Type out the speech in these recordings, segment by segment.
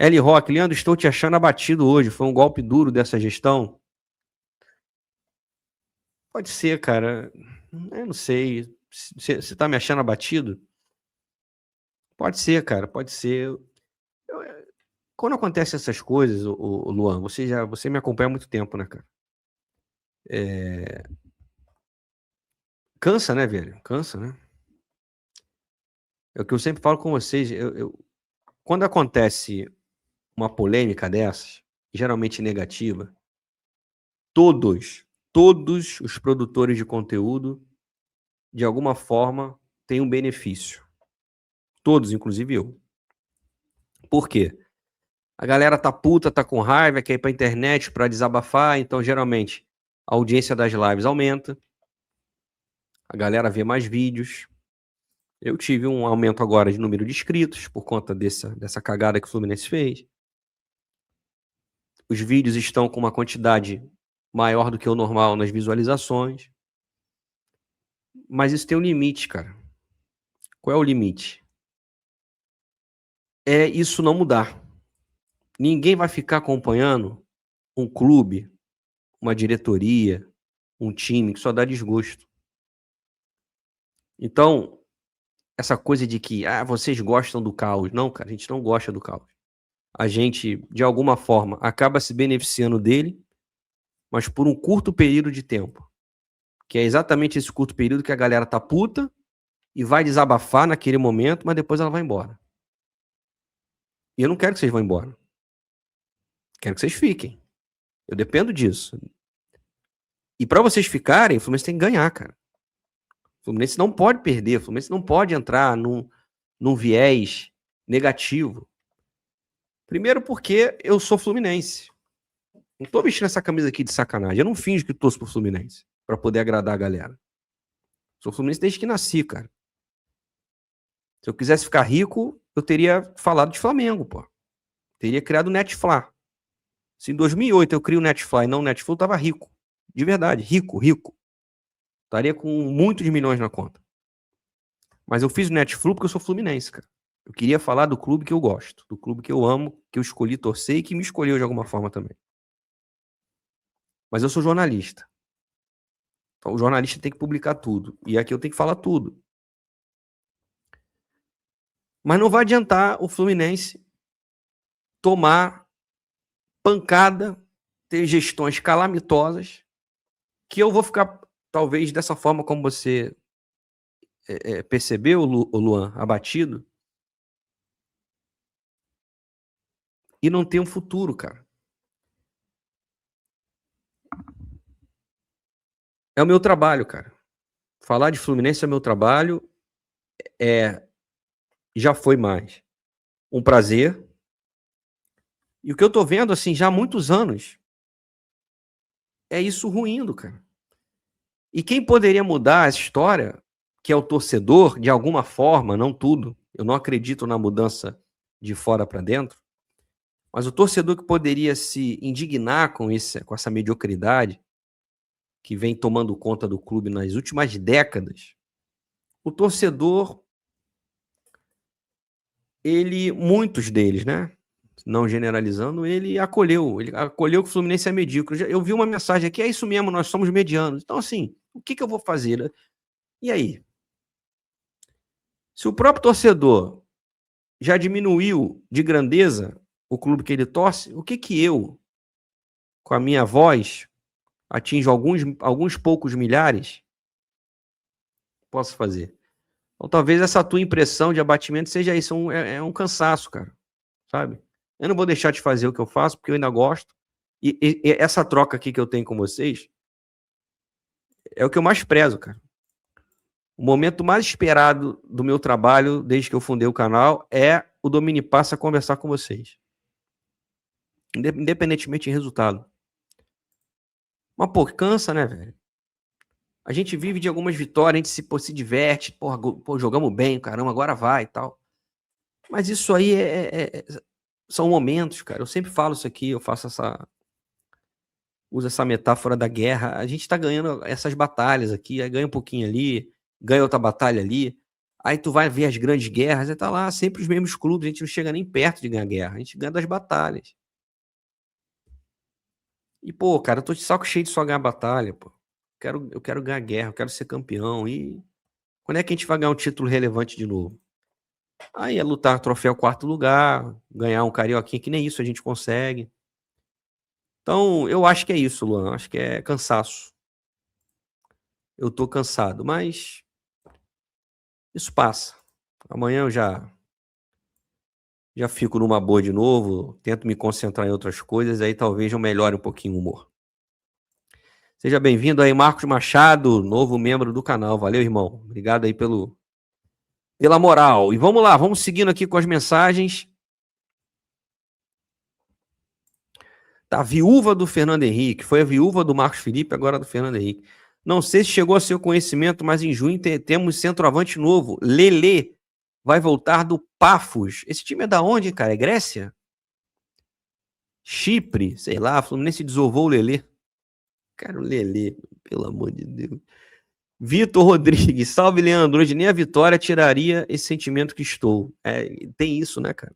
L. Rock, Leandro, estou te achando abatido hoje. Foi um golpe duro dessa gestão? Pode ser, cara. Eu não sei. Você tá me achando abatido? Pode ser, cara, pode ser. Quando acontecem essas coisas, o Luan, você me acompanha há muito tempo, né, cara? Cansa, né, velho? Cansa, né? É o que eu sempre falo com vocês. Quando acontece uma polêmica dessas, geralmente negativa, todos os produtores de conteúdo, de alguma forma, têm um benefício. Todos, inclusive eu. Por quê? A galera tá puta, tá com raiva, quer ir pra internet pra desabafar, então geralmente a audiência das lives aumenta, a galera vê mais vídeos. Eu tive um aumento agora de número de inscritos por conta dessa cagada que o Fluminense fez. Os vídeos estão com uma quantidade maior do que o normal nas visualizações. Mas isso tem um limite, cara. Qual é o limite? É isso não mudar. Ninguém vai ficar acompanhando um clube, uma diretoria, um time que só dá desgosto. Então, essa coisa de que vocês gostam do caos. Não, cara, a gente não gosta do caos. A gente, de alguma forma, acaba se beneficiando dele, mas por um curto período de tempo. Que é exatamente esse curto período que a galera tá puta e vai desabafar naquele momento, mas depois ela vai embora. E eu não quero que vocês vão embora. Quero que vocês fiquem. Eu dependo disso. E para vocês ficarem, o Fluminense tem que ganhar, cara. O Fluminense não pode perder, o Fluminense não pode entrar num viés negativo. Primeiro porque eu sou fluminense. Não tô vestindo essa camisa aqui de sacanagem. Eu não finjo que torço pro Fluminense para poder agradar a galera. Sou fluminense desde que nasci, cara. Se eu quisesse ficar rico, eu teria falado de Flamengo, pô. Teria criado o Netflix. Se em 2008 eu crio o Netflix e não o Netflix, eu tava rico. De verdade, rico. Estaria com muitos milhões na conta. Mas eu fiz o Netflix porque eu sou fluminense, cara. Eu queria falar do clube que eu gosto, do clube que eu amo, que eu escolhi torcer e que me escolheu de alguma forma também. Mas eu sou jornalista. Então o jornalista tem que publicar tudo. E aqui eu tenho que falar tudo. Mas não vai adiantar o Fluminense tomar pancada, ter gestões calamitosas, que eu vou ficar, talvez, dessa forma como você percebeu, Luan, abatido, e não ter um futuro, cara. É o meu trabalho, cara. Falar de Fluminense é meu trabalho, já foi mais um prazer. E o que eu tô vendo, assim, já há muitos anos, é isso ruindo, cara. E quem poderia mudar essa história, que é o torcedor, de alguma forma, não tudo, eu não acredito na mudança de fora para dentro, mas o torcedor que poderia se indignar com essa mediocridade que vem tomando conta do clube nas últimas décadas, o torcedor, muitos deles, né? Não generalizando, ele acolheu que o Fluminense é medíocre. Eu vi uma mensagem aqui, é isso mesmo, nós somos medianos. Então, assim, o que eu vou fazer? E aí? Se o próprio torcedor já diminuiu de grandeza o clube que ele torce, o que eu, com a minha voz, atinjo alguns poucos milhares, posso fazer? Então, talvez essa tua impressão de abatimento seja isso, é um cansaço, cara, sabe? Eu não vou deixar de fazer o que eu faço, porque eu ainda gosto. E essa troca aqui que eu tenho com vocês é o que eu mais prezo, cara. O momento mais esperado do meu trabalho, desde que eu fundei o canal, é o Domini passa a conversar com vocês. Independentemente de resultado. Mas, pô, cansa, né, velho? A gente vive de algumas vitórias, a gente se diverte, porra, jogamos bem, caramba, agora vai e tal. Mas isso aí são momentos, cara. Eu sempre falo isso aqui, uso essa metáfora da guerra. A gente tá ganhando essas batalhas aqui, aí ganha um pouquinho ali, ganha outra batalha ali. Aí tu vai ver as grandes guerras, e tá lá sempre os mesmos clubes, a gente não chega nem perto de ganhar guerra, a gente ganha das batalhas. E, pô, cara, eu tô de saco cheio de só ganhar batalha, pô. Eu quero ganhar guerra, eu quero ser campeão. E quando é que a gente vai ganhar um título relevante de novo? Aí é lutar troféu quarto lugar, ganhar um carioquinha, que nem isso a gente consegue. Então, eu acho que é isso, Luan. Acho que é cansaço. Eu tô cansado, mas isso passa. Amanhã eu já fico numa boa de novo, tento me concentrar em outras coisas, aí talvez eu melhore um pouquinho o humor. Seja bem-vindo aí, Marcos Machado, novo membro do canal. Valeu, irmão. Obrigado aí pela moral. E vamos lá, vamos seguindo aqui com as mensagens. Tá, viúva do Fernando Henrique. Foi a viúva do Marcos Felipe, agora do Fernando Henrique. Não sei se chegou a seu conhecimento, mas em junho temos centroavante novo. Lelê vai voltar do Pafos. Esse time é da onde, cara? É Grécia? Chipre? Sei lá, a Fluminense desovou o Lelê. Cara, o Lelê, pelo amor de Deus. Vitor Rodrigues, salve Leandro. Hoje nem a vitória tiraria esse sentimento que estou. É, tem isso, né, cara?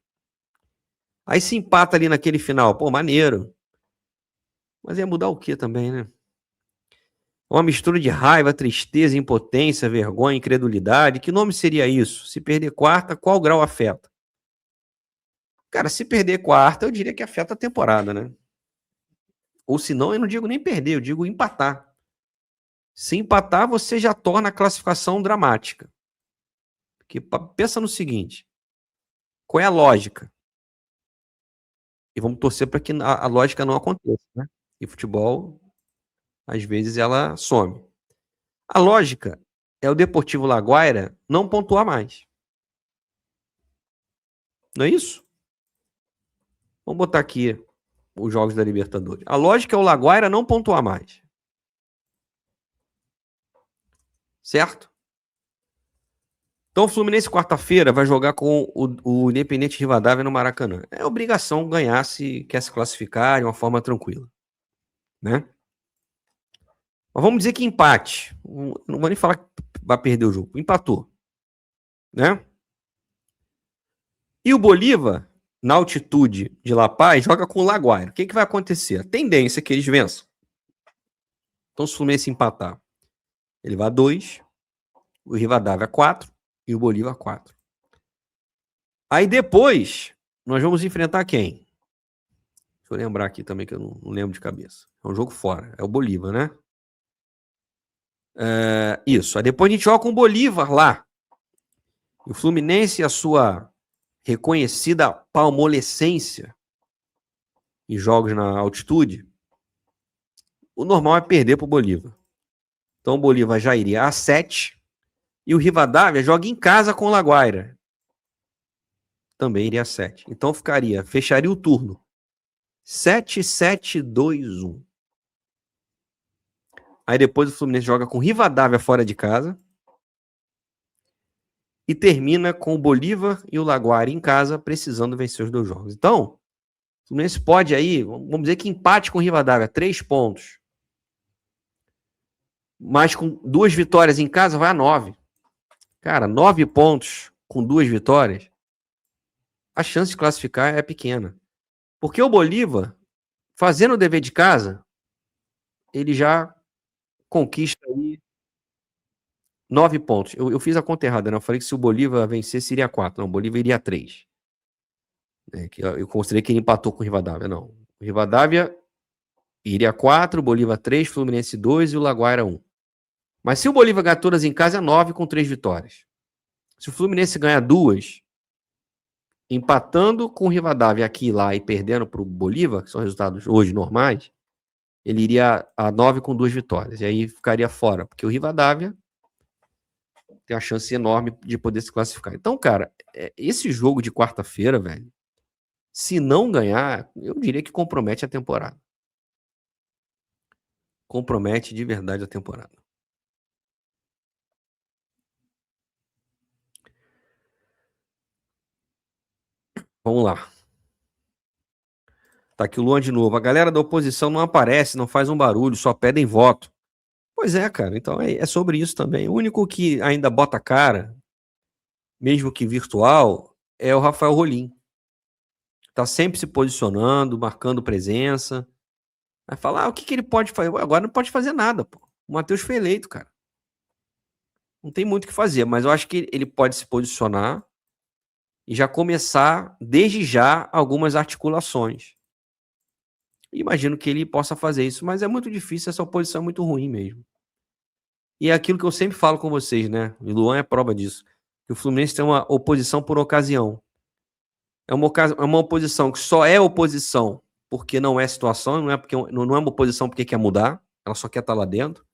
Aí se empata ali naquele final. Pô, maneiro. Mas ia mudar o quê também, né? Uma mistura de raiva, tristeza, impotência, vergonha, incredulidade. Que nome seria isso? Se perder quarta, qual grau afeta? Cara, se perder quarta, eu diria que afeta a temporada, né? Ou se não, eu não digo nem perder, eu digo empatar. Se empatar, você já torna a classificação dramática. Porque pensa no seguinte: qual é a lógica? E vamos torcer para que a lógica não aconteça, né? E futebol, às vezes, ela some. A lógica é o Deportivo Laguaira não pontuar mais. Não é isso? Vamos botar aqui os jogos da Libertadores. A lógica é o Laguaira não pontuar mais. Certo? Então o Fluminense quarta-feira vai jogar com o Independente Rivadavia no Maracanã. É obrigação ganhar se quer se classificar de uma forma tranquila. Né? Mas vamos dizer que empate. Não vou nem falar que vai perder o jogo. Empatou. Né? E o Bolívar, na altitude de La Paz, joga com o Laguaira. O que vai acontecer? A tendência é que eles vençam. Então, se o Fluminense empatar, ele vai a 2, o Rivadavia 4 e o Bolívar 4. Aí depois, nós vamos enfrentar quem? Deixa eu lembrar aqui também, que eu não lembro de cabeça. É um jogo fora. É o Bolívar, né? Isso. Aí depois a gente joga com o Bolívar lá. O Fluminense, a sua reconhecida palmolescência em jogos na altitude, o normal é perder para o Bolívar. Então o Bolívar já iria a 7 e o Rivadavia joga em casa com o Laguaira. Também iria a 7. Então fecharia o turno. 7-7-2-1. Aí depois o Fluminense joga com Rivadavia fora de casa. E termina com o Bolívar e o Laguaira em casa, precisando vencer os 2 jogos. Então, o Fluminense pode aí, vamos dizer que empate com o Rivadavia, 3 pontos. Mas com 2 vitórias em casa, vai a 9. Cara, 9 pontos com 2 vitórias, a chance de classificar é pequena. Porque o Bolívar, fazendo o dever de casa, ele já conquista aí 9 pontos. Eu fiz a conta errada, né? Eu falei que se o Bolívar vencesse, iria 4. Não, o Bolívar iria 3. Eu considerei que ele empatou com o Rivadavia. Não. O Rivadavia iria 4, o Bolívar 3, Fluminense 2 e o Laguaira 1. Mas se o Bolívar ganhar todas em casa, é 9 com 3 vitórias. Se o Fluminense ganhar 2, empatando com o Rivadavia aqui e lá e perdendo para o Bolívar, que são resultados hoje normais, ele iria a 9 com 2 vitórias. E aí ficaria fora, porque o Rivadavia tem uma chance enorme de poder se classificar. Então, cara, esse jogo de quarta-feira, velho, se não ganhar, eu diria que compromete a temporada. Compromete de verdade a temporada. Vamos lá. Tá aqui o Luan de novo. A galera da oposição não aparece, não faz um barulho, só pedem voto. Pois é, cara. Então é sobre isso também. O único que ainda bota cara mesmo que virtual, é o Rafael Rolim. Tá sempre se posicionando, marcando presença. Vai falar, o que ele pode fazer? Agora não pode fazer nada, pô. O Matheus foi eleito, cara. Não tem muito o que fazer, mas eu acho que ele pode se posicionar e já começar, desde já, algumas articulações. Imagino que ele possa fazer isso, mas é muito difícil, essa oposição é muito ruim mesmo. E é aquilo que eu sempre falo com vocês, né? E Luan é prova disso. Que o Fluminense tem uma oposição por ocasião. É uma oposição que só é oposição porque não é situação, não é uma oposição porque quer mudar, ela só quer estar lá dentro,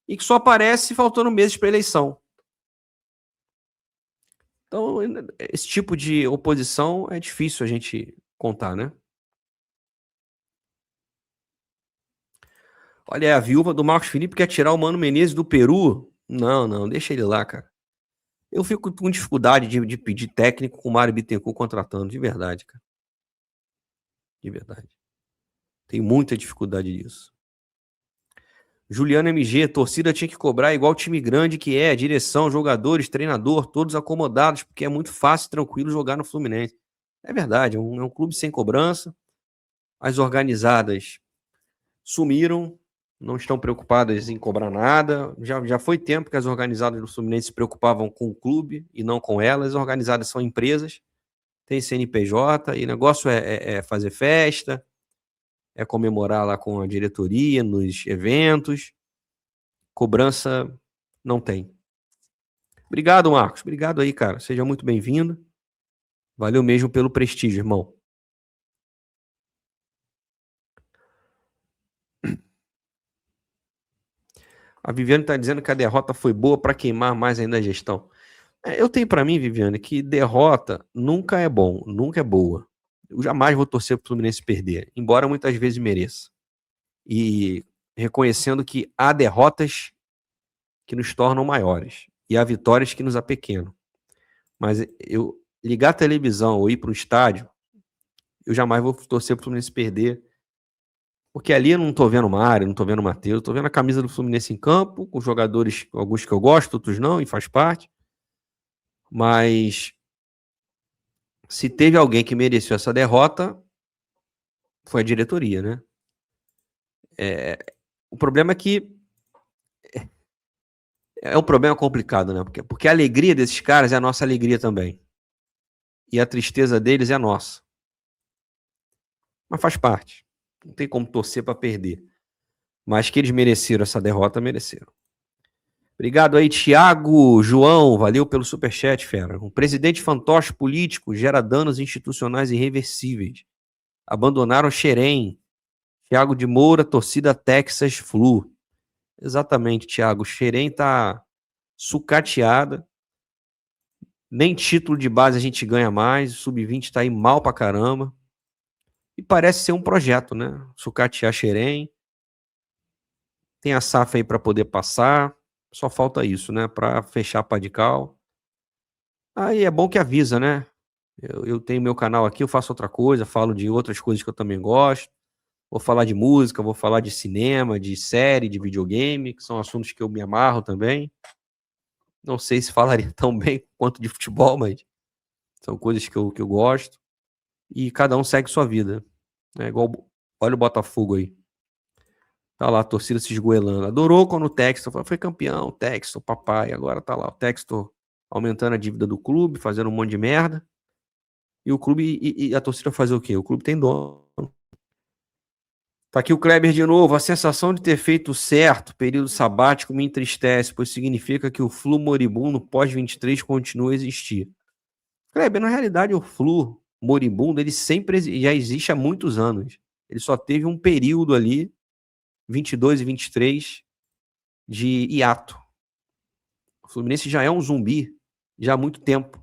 e que só aparece faltando meses para a eleição. Então, esse tipo de oposição é difícil a gente contar, né? Olha, a viúva do Marcos Felipe quer tirar o Mano Menezes do Peru. Não, deixa ele lá, cara. Eu fico com dificuldade de pedir técnico com o Mário Bittencourt contratando, de verdade, cara. De verdade. Tenho muita dificuldade disso. Juliano MG, torcida tinha que cobrar igual time grande que é, direção, jogadores, treinador, todos acomodados, porque é muito fácil e tranquilo jogar no Fluminense. É verdade, é um clube sem cobrança. As organizadas sumiram, não estão preocupadas em cobrar nada. Já foi tempo que as organizadas do Fluminense se preocupavam com o clube e não com elas. As organizadas são empresas, tem CNPJ, e o negócio é fazer festa, é comemorar lá com a diretoria, nos eventos. Cobrança não tem. Obrigado, Marcos. Obrigado aí, cara. Seja muito bem-vindo. Valeu mesmo pelo prestígio, irmão. A Viviane está dizendo que a derrota foi boa para queimar mais ainda a gestão. Eu tenho para mim, Viviane, que derrota nunca é bom, nunca é boa. Eu jamais vou torcer para o Fluminense perder, embora muitas vezes mereça. E reconhecendo que há derrotas que nos tornam maiores e há vitórias que nos apequenam. Mas eu ligar a televisão ou ir para o estádio, eu jamais vou torcer para o Fluminense perder, porque ali eu não tô vendo o Mário, não tô vendo o Matheus, tô vendo a camisa do Fluminense em campo, com jogadores, alguns que eu gosto, outros não, e faz parte. Mas se teve alguém que mereceu essa derrota, foi a diretoria, né? O problema é que é um problema complicado, né? Porque a alegria desses caras é a nossa alegria também. E a tristeza deles é a nossa. Mas faz parte. Não tem como torcer para perder. Mas que eles mereceram essa derrota, mereceram. Obrigado aí, Thiago, João, valeu pelo superchat, fera. Um presidente fantoche político gera danos institucionais irreversíveis. Abandonaram Xerém. Thiago de Moura, torcida Texas Flu. Exatamente, Thiago. Xerém tá sucateada. Nem título de base a gente ganha mais. O Sub-20 tá aí mal pra caramba. E parece ser um projeto, né? Sucatear Xerém. Tem a SAF aí pra poder passar. Só falta isso, né? Pra fechar a pá de cal. Aí é bom que avisa, né? Eu tenho meu canal aqui, eu faço outra coisa, falo de outras coisas que eu também gosto. Vou falar de música, vou falar de cinema, de série, de videogame, que são assuntos que eu me amarro também. Não sei se falaria tão bem quanto de futebol, mas são coisas que eu gosto. E cada um segue sua vida. É igual, olha o Botafogo aí. Tá lá a torcida se esgoelando. Adorou quando o Textor foi campeão, o Textor, papai. Agora tá lá o Textor aumentando a dívida do clube, fazendo um monte de merda. E o clube e a torcida fazer o quê? O clube tem dono. Tá aqui o Kleber de novo. A sensação de ter feito certo período sabático me entristece, pois significa que o Flu moribundo pós-23 continua a existir. Kleber, na realidade, o Flu moribundo, ele sempre já existe há muitos anos. Ele só teve um período ali, 22 e 23, de hiato. O Fluminense já é um zumbi já há muito tempo.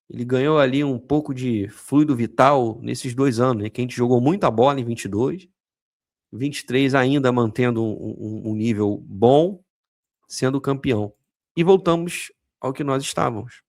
Ele ganhou ali um pouco de fluido vital nesses 2 anos, né? Que a gente jogou muita bola em 22, 23 ainda mantendo um nível bom, sendo campeão. E voltamos ao que nós estávamos.